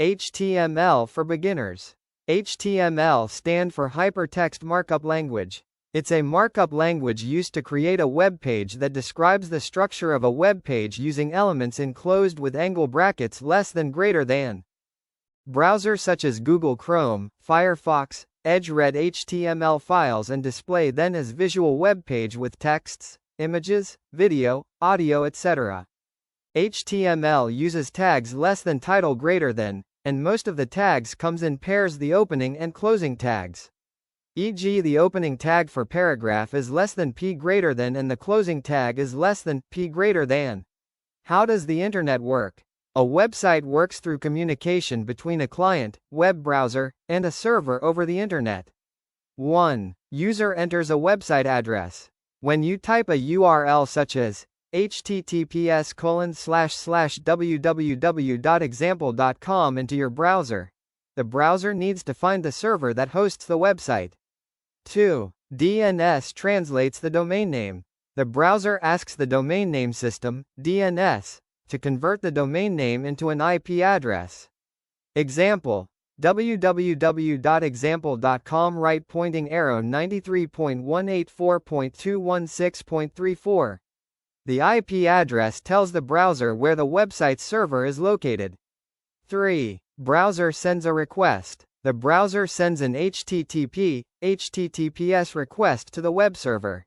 HTML for beginners. HTML stand for Hypertext Markup Language. It's a markup language used to create a web page that describes the structure of a web page using elements enclosed with angle brackets less than greater than. Browsers such as Google Chrome, Firefox, Edge read HTML files and display them as visual web page with texts, images, video, audio, etc. HTML uses tags less than title greater than, and most of the tags comes in pairs, the opening and closing tags. E.g., the opening tag for paragraph is less than p greater than and the closing tag is less than p greater than. How does the internet work? A website works through communication between a client, web browser, and a server over the internet. 1. User enters a website address. When you type a URL such as https://www.example.com into your browser, the browser needs to find the server that hosts the website. 2. DNS translates the domain name. The browser asks the domain name system, DNS, to convert the domain name into an IP address. Example: www.example.com right pointing arrow 93.184.216.34. The IP address tells the browser where the website's server is located. 3. Browser sends a request. The browser sends an HTTPS request to the web server.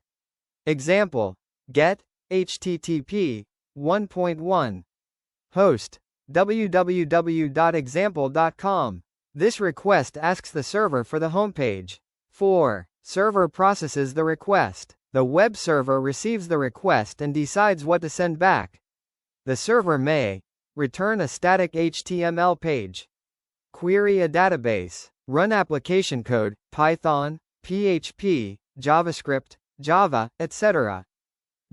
Example: get HTTP 1.1 host www.example.com. This request asks the server for the homepage. 4. Server processes the request. The web server receives the request and decides what to send back. The server may return a static HTML page, query a database, run application code, Python, PHP, JavaScript, Java, etc.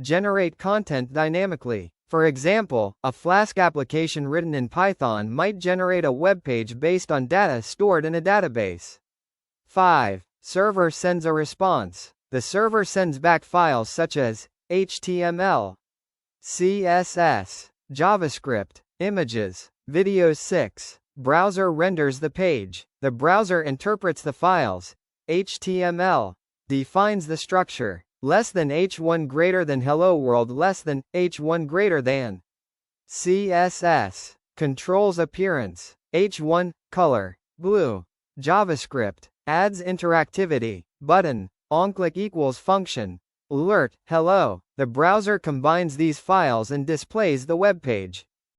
Generate content dynamically. For example, a Flask application written in Python might generate a web page based on data stored in a database. 5. Server sends a response. The server sends back files such as HTML, CSS, JavaScript, images, videos. 6. Browser renders the page. The browser interprets the files, HTML, defines the structure, less than h1 greater than hello world less than h1 greater than. CSS controls appearance, h1 color blue. JavaScript adds interactivity, button onClick equals function alert hello. The browser combines these files and displays the web page.